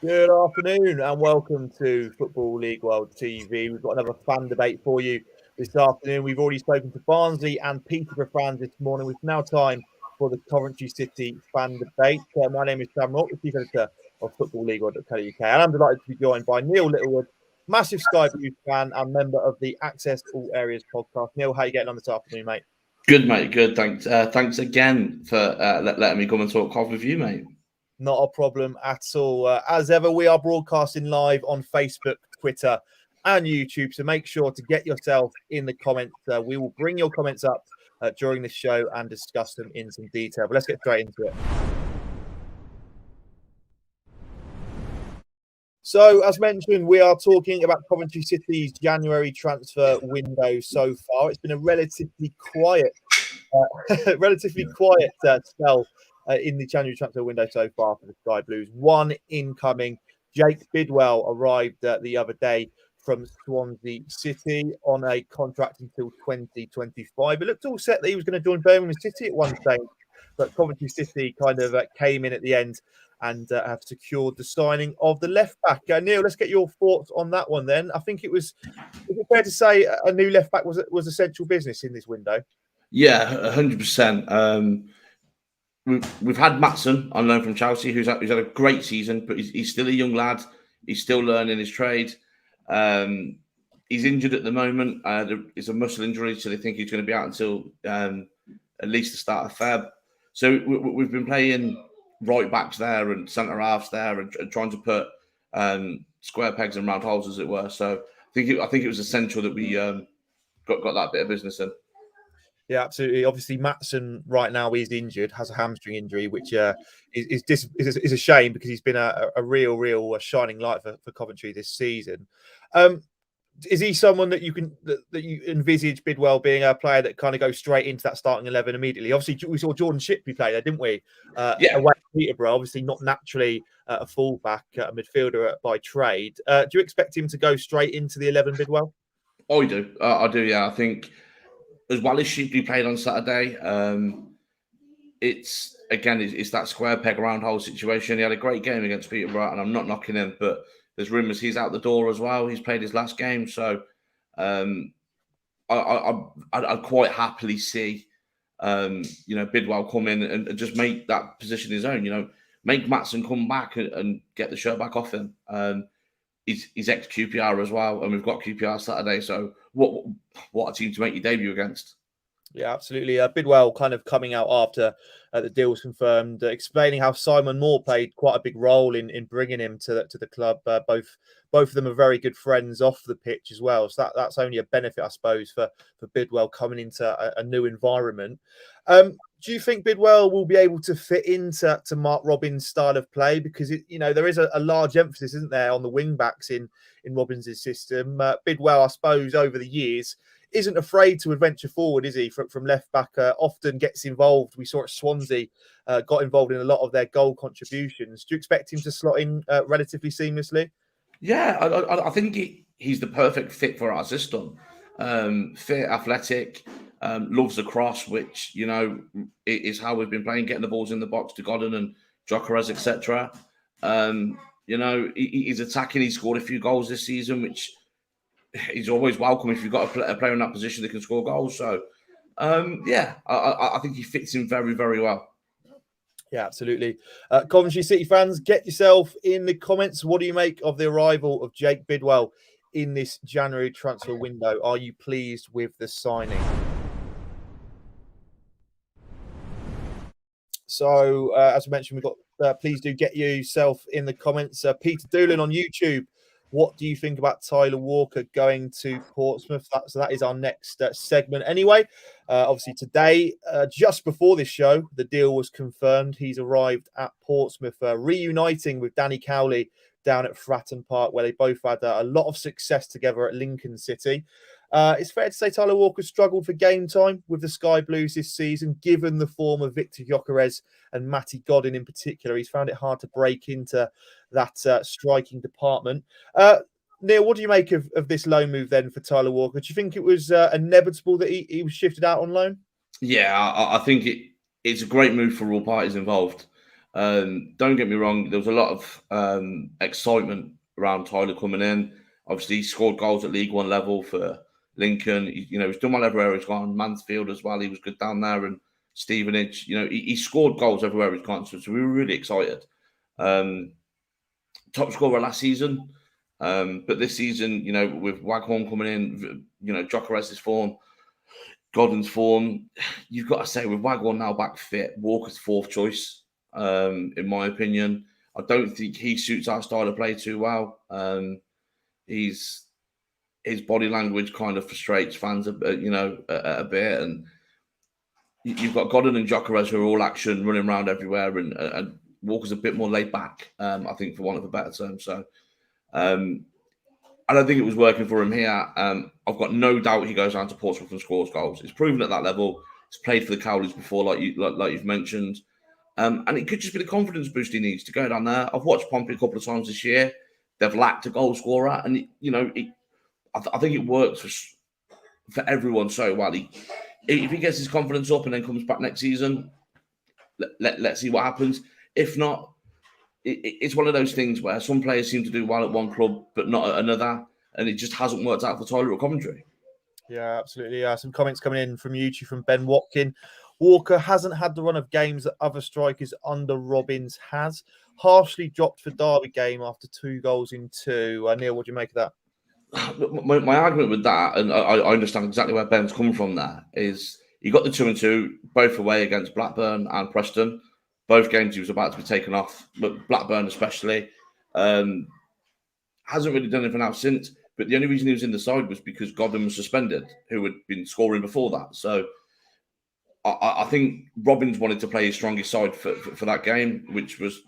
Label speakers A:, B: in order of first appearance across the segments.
A: Good afternoon and welcome to Football League World TV. We've got another fan debate for you this afternoon. We've already spoken to Barnsley and Peterborough fans this morning. It's now time for the Coventry City fan debate. My name is Sam Rourke, the Chief Editor of Football League World.co.uk, and I'm delighted to be joined by Neil Littlewood, massive Sky Blues fan and member of the Access All Areas podcast. Neil, how are you getting on this afternoon, mate?
B: Good, mate. Good. Thanks. Thanks again for letting me come and talk coffee with you, mate.
A: Not a problem at all. As ever, we are broadcasting live on Facebook, Twitter, and YouTube. So make sure to get yourself in the comments. We will bring your comments up during the show and discuss them in some detail. But let's get straight into it. So, as mentioned, we are talking about Coventry City's January transfer window so far. It's been a relatively quiet spell in the January transfer window so far for the Sky Blues. One incoming, Jake Bidwell, arrived the other day from Swansea City on a contract until 2025. It looked all set that he was going to join Birmingham City at one stage, but Coventry City kind of came in at the end and have secured the signing of the left back. Neil, let's get your thoughts on that one then. I think is it fair to say a new left back was essential business in this window?
B: Yeah, 100%. We've had Maatsen on loan from Chelsea, who's had a great season, but he's still a young lad. He's still learning his trade. He's injured at the moment. It's a muscle injury, so they think he's going to be out until at least the start of Feb. So we've been playing right backs there and centre halves there, and trying to put square pegs in round holes, as it were. So I think it was essential that we got that bit of business in.
A: Yeah, absolutely. Obviously, Maatsen right now is injured, has a hamstring injury, which is a shame because he's been a real shining light for Coventry this season. Is he someone that you envisage Bidwell being a player that kind of goes straight into that starting 11 immediately? Obviously, we saw Jordan Shipley play there, didn't we?
B: Yeah.
A: Away at Peterborough, obviously not naturally a fullback, a midfielder by trade. Do you expect him to go straight into the 11, Bidwell?
B: I do. I do, yeah. I think as well as Shipley played on Saturday, it's that square peg round hole situation. He had a great game against Peterborough, and I'm not knocking him, but there's rumours he's out the door as well. He's played his last game, so I'd quite happily see Bidwell come in and just make that position his own. Make Maatsen come back and get the shirt back off him. He's ex QPR as well, and we've got QPR Saturday. So what a team to make your debut against.
A: Yeah, absolutely. Bidwell kind of coming out after the deal was confirmed, explaining how Simon Moore played quite a big role in bringing him to the club. Both of them are very good friends off the pitch as well. So that's only a benefit, I suppose, for Bidwell coming into a new environment. Do you think Bidwell will be able to fit into Mark Robins' style of play? Because there is a large emphasis, isn't there, on the wing backs in Robins' system. Bidwell, I suppose, over the years isn't afraid to adventure forward, is he? From left back, often gets involved. We saw at Swansea, got involved in a lot of their goal contributions. Do you expect him to slot in relatively seamlessly?
B: Yeah, I think he's the perfect fit for our system. Fit, athletic, loves the cross, which is how we've been playing, getting the balls in the box to Godden and Jokeres, etc. He's attacking. He scored a few goals this season, which he's always welcome if you've got a player in that position that can score goals. So, I think he fits in very, very well.
A: Yeah, absolutely. Coventry City fans, get yourself in the comments. What do you make of the arrival of Jake Bidwell in this January transfer window? Are you pleased with the signing? So, as I mentioned, we've got, please do get yourself in the comments. Peter Doolan on YouTube. What do you think about Tyler Walker going to Portsmouth? So that is our next segment. Anyway, obviously today, just before this show, the deal was confirmed. He's arrived at Portsmouth, reuniting with Danny Cowley down at Fratton Park, where they both had a lot of success together at Lincoln City. It's fair to say Tyler Walker struggled for game time with the Sky Blues this season, given the form of Victor Jokeres and Matty Godden in particular. He's found it hard to break into that striking department. Neil, what do you make of this loan move then for Tyler Walker? Do you think it was inevitable that he was shifted out on loan?
B: Yeah, I think it's a great move for all parties involved. Don't get me wrong, there was a lot of excitement around Tyler coming in. Obviously, he scored goals at League One level for Lincoln. He's done well everywhere he's gone. Mansfield as well, he was good down there, and Stevenage. He scored goals everywhere he's gone. So we were really excited. Top scorer last season, but this season, with Waghorn coming in, Jokeres's form, Godden's form, you've got to say with Waghorn now back fit, Walker's fourth choice, in my opinion. I don't think he suits our style of play too well. His body language kind of frustrates fans a bit, and you've got Godden and Jokeres who are all action, running around everywhere, and Walker's a bit more laid back, I think, for want of a better term. So I don't think it was working for him here. I've got no doubt he goes down to Portsmouth and scores goals. He's proven at that level. He's played for the Cowleys before, like you've mentioned. And it could just be the confidence boost he needs to go down there. I've watched Pompey a couple of times this year. They've lacked a goal scorer. And, I think it works for everyone so well. If he gets his confidence up and then comes back next season, let's see what happens. If not, it's one of those things where some players seem to do well at one club, but not at another. And it just hasn't worked out for Tyler at Coventry.
A: Yeah, absolutely. Some comments coming in from YouTube from Ben Watkin. Walker hasn't had the run of games that other strikers under Robbins has. Harshly dropped for Derby game after 2 goals in 2. Neil, what do you make of that?
B: My argument with that, and I understand exactly where Ben's coming from there, is he got the 2-2, both away against Blackburn and Preston. Both games he was about to be taken off, but Blackburn especially. Hasn't really done anything else since. But the only reason he was in the side was because Godden was suspended, who had been scoring before that. So I think Robbins wanted to play his strongest side for that game, which was,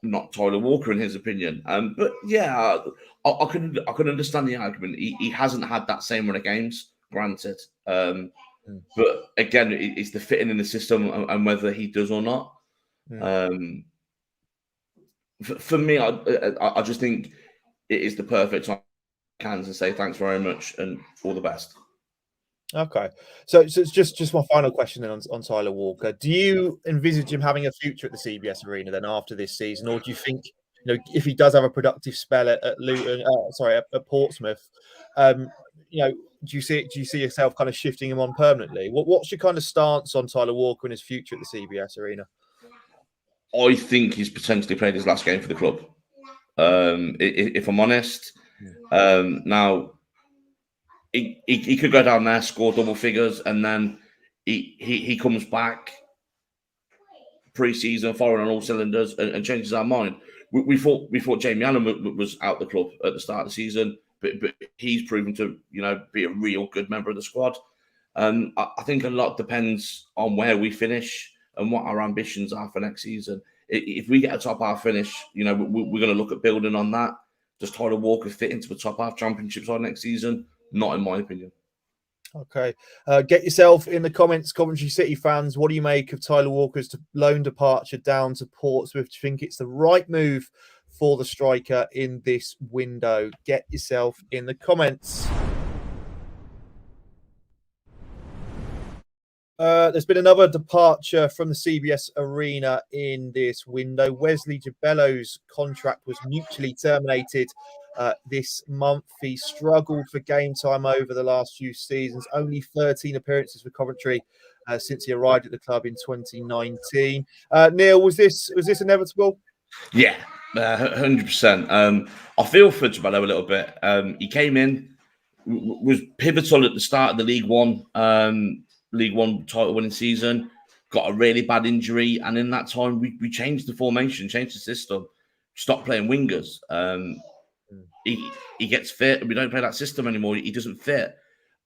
B: not Tyler Walker in his opinion. But yeah, I can understand the argument. He hasn't had that same run of games, granted. But again, it's the fitting in the system and whether he does or not. For me, I just think it is the perfect time to cans and say thanks very much and all the best.
A: Okay, so it's just my final question then on Tyler Walker. Do you envisage him having a future at the CBS Arena then after this season, or do you think if he does have a productive spell at Luton, at Portsmouth, do you see yourself kind of shifting him on permanently? What's your kind of stance on Tyler Walker and his future at the CBS Arena?
B: I think he's potentially played his last game for the club. If I'm honest, now. He could go down there, score double figures, and then he comes back pre-season, firing on all cylinders, and changes our mind. We thought Jamie Allen was out the club at the start of the season, but he's proven to be a real good member of the squad. I think a lot depends on where we finish and what our ambitions are for next season. If we get a top half finish, we're going to look at building on that. Does Tyler Walker fit into the top half championship side next season? Not in my opinion.
A: Okay. Get yourself in the comments, Coventry City fans. What do you make of Tyler Walker's loan departure down to Portsmouth? Do you think it's the right move for the striker in this window? Get yourself in the comments. There's been another departure from the CBS Arena in this window. Wesley Jabello's contract was mutually terminated this month. He struggled for game time over the last few seasons. Only 13 appearances for Coventry since he arrived at the club in 2019. Neil, was this inevitable?
B: Yeah, 100%. I feel for Jabello a little bit. He came in, was pivotal at the start of the League One title winning season, got a really bad injury, and in that time we changed the formation, changed the system, stopped playing wingers. He gets fit. We don't play that system anymore. He doesn't fit.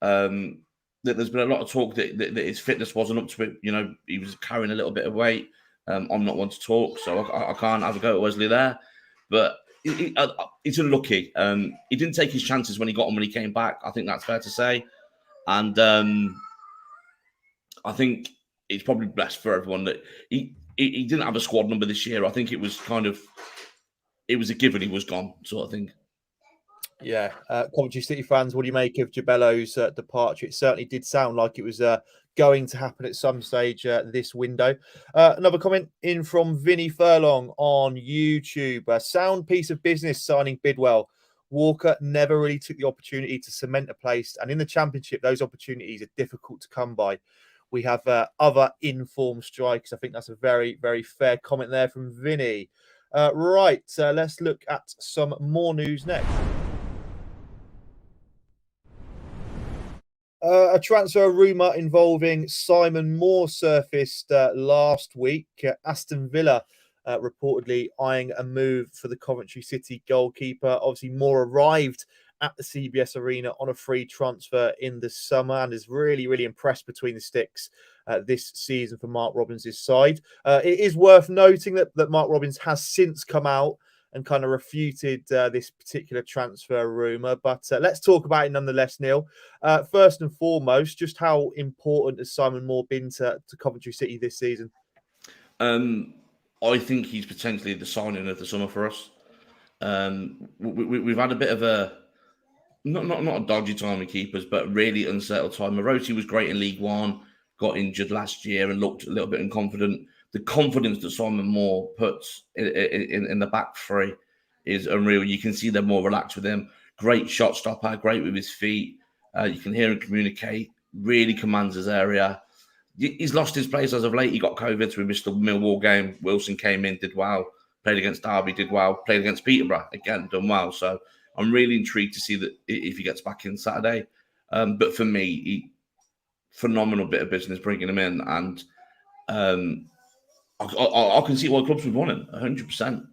B: There's been a lot of talk that his fitness wasn't up to it. He was carrying a little bit of weight. I'm not one to talk, so I can't have a go at Wesley there. But he's unlucky. He didn't take his chances when he got them when he came back. I think that's fair to say. And I think it's probably best for everyone that he didn't have a squad number this year. I think it was a given he was gone, sort of thing.
A: Yeah. Coventry City fans, what do you make of Jabello's departure? It certainly did sound like it was going to happen at some stage this window. Another comment in from Vinny Furlong on YouTube. A sound piece of business signing Bidwell. Walker never really took the opportunity to cement a place, and in the Championship, those opportunities are difficult to come by. We have other informed strikers. I think that's a very, very fair comment there from Vinny. Right, let's look at some more news next. A transfer rumour involving Simon Moore surfaced last week. Aston Villa reportedly eyeing a move for the Coventry City goalkeeper. Obviously, Moore arrived at the CBS Arena on a free transfer in the summer and is really, really impressed between the sticks this season for Mark Robbins' side. It is worth noting that Mark Robbins has since come out and kind of refuted this particular transfer rumour. But let's talk about it nonetheless, Neil. First and foremost, just how important has Simon Moore been to Coventry City this season?
B: I think he's potentially the signing of the summer for us. We've had a bit of a not a dodgy time with keepers, but really unsettled time. Marotti was great in League One, got injured last year and looked a little bit unconfident. The confidence that Simon Moore puts in the back three is unreal. You can see they're more relaxed with him. Great shot stopper, great with his feet. You can hear him communicate, really commands his area. He's lost his place as of late. He got COVID, so we missed the Millwall game. Wilson came in, did well. Played against Derby, did well. Played against Peterborough, again, done well. So I'm really intrigued to see that if he gets back in Saturday. But for me, phenomenal bit of business bringing him in. And I can see why clubs would want him, 100%.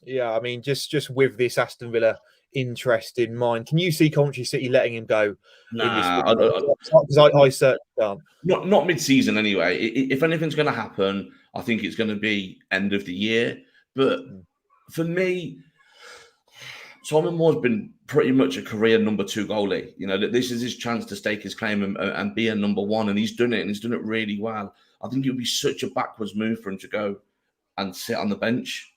A: Yeah, I mean, just with this Aston Villa interest in mind, can you see Coventry City letting him go?
B: Nah,
A: because I certainly can't.
B: Not mid-season anyway. If anything's going to happen, I think it's going to be end of the year. But for me, Simon Moore's been pretty much a career number 2 goalie. You know, this is his chance to stake his claim and be a number 1, and he's done it, and he's done it really well. I think it would be such a backwards move for him to go and sit on the bench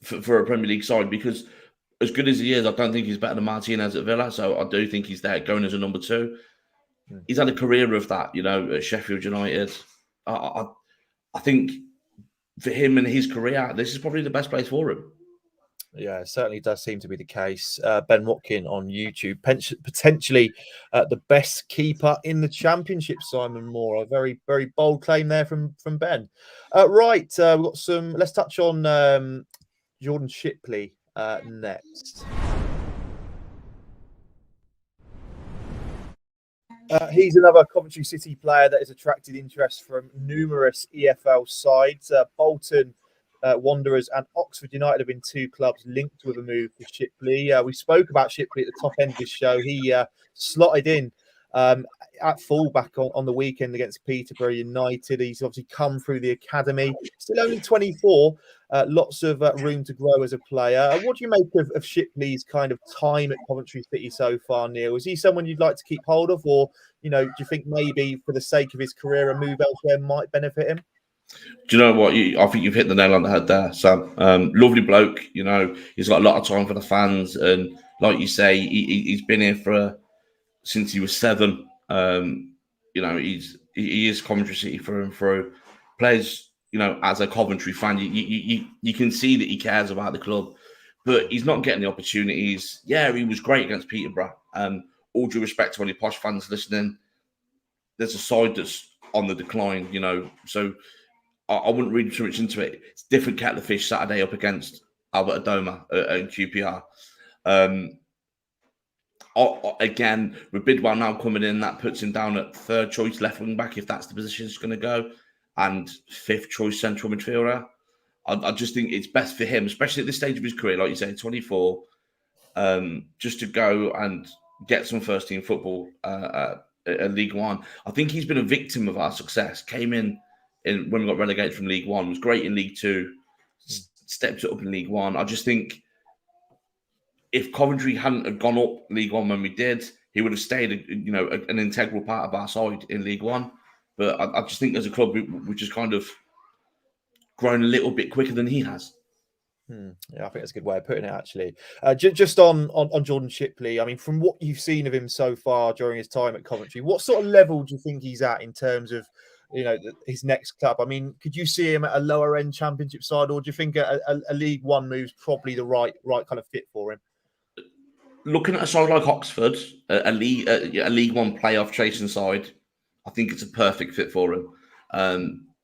B: for a Premier League side, because as good as he is, I don't think he's better than Martinez at Villa. So I do think he's there going as a number 2. He's had a career of that, you know, at Sheffield United. I think for him and his career, this is probably the best place for him.
A: Yeah, it certainly does seem to be the case. Ben Watkin on YouTube, potentially the best keeper in the Championship, Simon Moore. A very, very bold claim there from Ben. Right, we've got some. Let's touch on Jordan Shipley next. He's another Coventry City player that has attracted interest from numerous EFL sides. Bolton Wanderers and Oxford United have been 2 clubs linked with a move for Shipley. We spoke about Shipley at the top end of this show. He slotted in at fullback on the weekend against Peterborough United. He's obviously come through the academy. Still only 24. Lots of room to grow as a player. What do you make of Shipley's kind of time at Coventry City so far, Neil? Is he someone you'd like to keep hold of, or do you think maybe for the sake of his career, a move elsewhere might benefit him?
B: Do you know what? I think you've hit the nail on the head there, Sam. Lovely bloke. You know, he's got a lot of time for the fans, and like you say, he's been here since he was 7. You know, he is Coventry City through and through. Plays, you know, as a Coventry fan, you can see that he cares about the club, but he's not getting the opportunities. Yeah, he was great against Peterborough. All due respect to any posh fans listening, there's a side that's on the decline, you know, so I wouldn't read too much into it. It's different kettle of fish Saturday up against Albert Adoma and QPR. Again, with Bidwell now coming in, that puts him down at 3rd choice left wing back, if that's the position it's going to go, and 5th choice central midfielder. I just think it's best for him, especially at this stage of his career, like you say, 24, just to go and get some first team football at League One. I think he's been a victim of our success. Came in when we got relegated from League One, was great in League Two, stepped it up in League One. I just think if Coventry hadn't have gone up League One when we did, he would have stayed, you know, an integral part of our side in League One. But I just think as a club, we just kind of grown a little bit quicker than he has.
A: Yeah, I think that's a good way of putting it, actually. Just on Jordan Shipley, I mean, from what you've seen of him so far during his time at Coventry, what sort of level do you think he's at in terms of, his next club? I mean, could you see him at a lower end Championship side, or do you think a League One move's probably the right kind of fit for him?
B: Looking at a side like Oxford, a League One playoff chasing side, I think it's a perfect fit for him.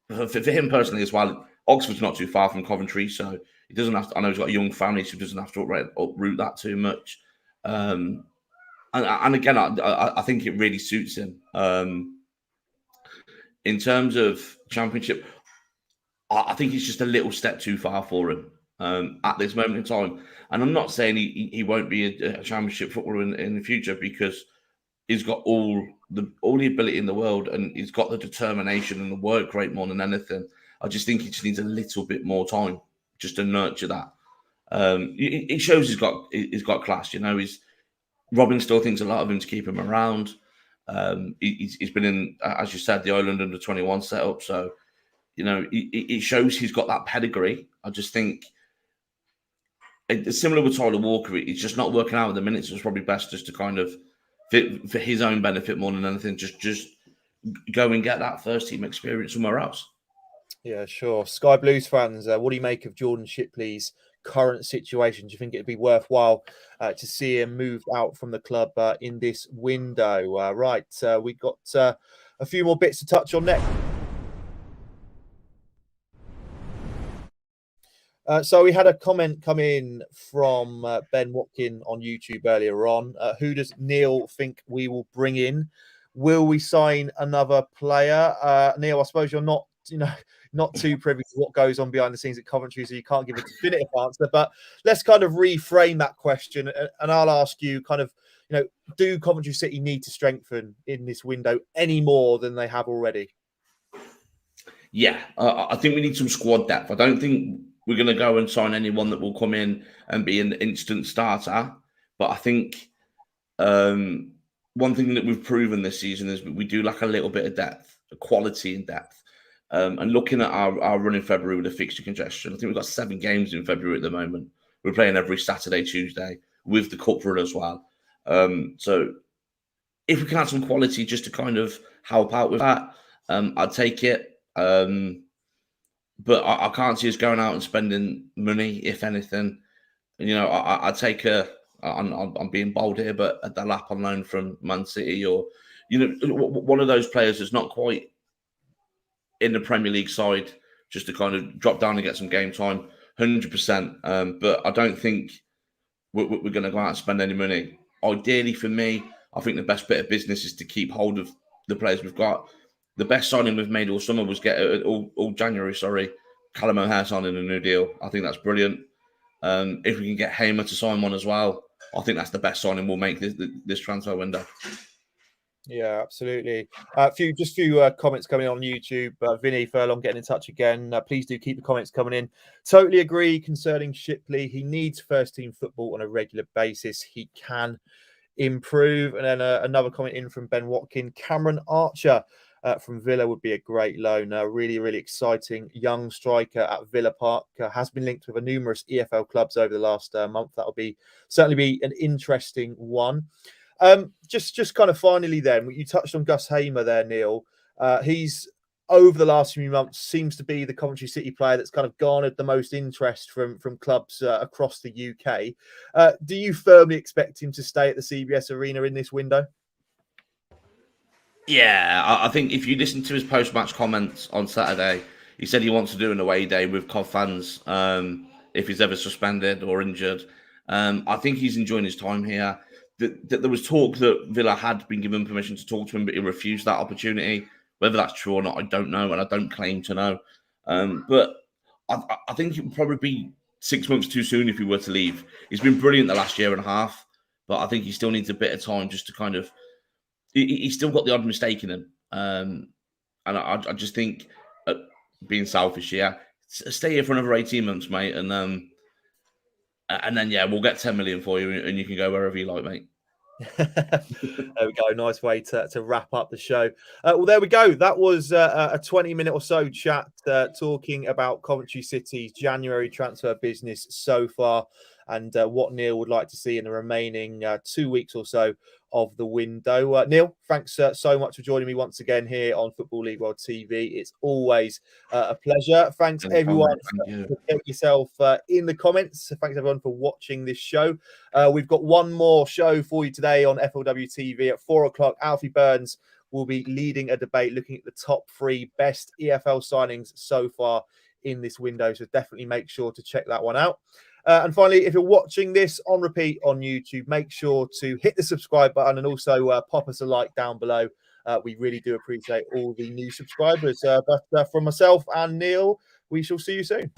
B: For him personally as well, Oxford's not too far from Coventry, so he doesn't have to. I know he's got a young family, so he doesn't have to uproot that too much. And again, I think it really suits him. In terms of Championship, I think he's just a little step too far for him at this moment in time. And I'm not saying he won't be a Championship footballer in the future, because he's got all the ability in the world, and he's got the determination and the work rate more than anything. I just think he just needs a little bit more time just to nurture that. It shows he's got class. Robin still thinks a lot of him to keep him around. He's been in, as you said, the Ireland under-21 setup. So, it shows he's got that pedigree. I just think it's similar with Tyler Walker. He's just not working out at the minutes. It's probably best just to kind of fit for his own benefit more than anything. Just go and get that first team experience somewhere else.
A: Yeah, sure. Sky Blues fans, what do you make of Jordan Shipley's current situation? Do you think it'd be worthwhile to see him move out from the club in this window? Right, we've got a few more bits to touch on next. So we had a comment come in from Ben Watkin on YouTube earlier on. Who does Neil think we will bring in? Will we sign another player? Neil, I suppose you're not too privy to what goes on behind the scenes at Coventry, so you can't give a definitive answer. But let's kind of reframe that question, and I'll ask you kind of, do Coventry City need to strengthen in this window any more than they have already?
B: Yeah, I think we need some squad depth. I don't think we're going to go and sign anyone that will come in and be an instant starter. But I think one thing that we've proven this season is we do lack a little bit of depth, quality and depth. And looking at our run in February with the fixture congestion, I think we've got 7 games in February at the moment. We're playing every Saturday, Tuesday with the cup run as well. So if we can add some quality just to kind of help out with that, I'd take it. But I can't see us going out and spending money, if anything. I'd take I'm being bold here, but a Delap on loan from Man City, or one of those players that's not quite in the Premier League side, just to kind of drop down and get some game time, 100%. But I don't think we're going to go out and spend any money. Ideally, for me, I think the best bit of business is to keep hold of the players we've got. The best signing we've made all summer was all January. Callum O'Hare signing a new deal. I think that's brilliant. If we can get Hamer to sign one as well, I think that's the best signing we'll make this transfer window.
A: Yeah, absolutely. Few comments coming on YouTube. Vinny Furlong getting in touch again. Please do keep the comments coming in. Totally agree concerning Shipley. He needs first team football on a regular basis. He can improve. And then another comment in from Ben Watkin. Cameron Archer from Villa would be a great loan. Really, really exciting young striker at Villa Park. Has been linked with numerous EFL clubs over the last month. That'll certainly be an interesting one. Just kind of finally then, you touched on Gus Hamer there, Neil. He's over the last few months seems to be the Coventry City player that's kind of garnered the most interest from clubs across the UK. Do you firmly expect him to stay at the CBS Arena in this window?
B: Yeah, I think if you listen to his post-match comments on Saturday, he said he wants to do an away day with Cov fans if he's ever suspended or injured. I think he's enjoying his time here. There was talk that Villa had been given permission to talk to him, but he refused that opportunity. Whether that's true or not, I don't know, and I don't claim to know. But I think it would probably be 6 months too soon if he were to leave. He's been brilliant the last year and a half, but I think he still needs a bit of time just to kind of... He's still got the odd mistake in him. And I just think, being selfish, stay here for another 18 months, mate, and then, we'll get 10 million for you and you can go wherever you like, mate.
A: There we go. Nice way to wrap up the show. Well, there we go. That was a 20-minute or so chat talking about Coventry City's January transfer business so far and what Neil would like to see in the remaining 2 weeks or so of the window. Neil, thanks so much for joining me once again here on Football League World TV. It's always a pleasure. Thanks everyone for getting yourself in the comments. Thanks everyone for watching this show. We've got one more show for you today on FLW TV at 4 o'clock. Alfie Burns will be leading a debate looking at the top 3 best EFL signings so far in this window. So definitely make sure to check that one out. And finally, if you're watching this on repeat on YouTube, make sure to hit the subscribe button and also pop us a like down below. We really do appreciate all the new subscribers. But from myself and Neil, we shall see you soon.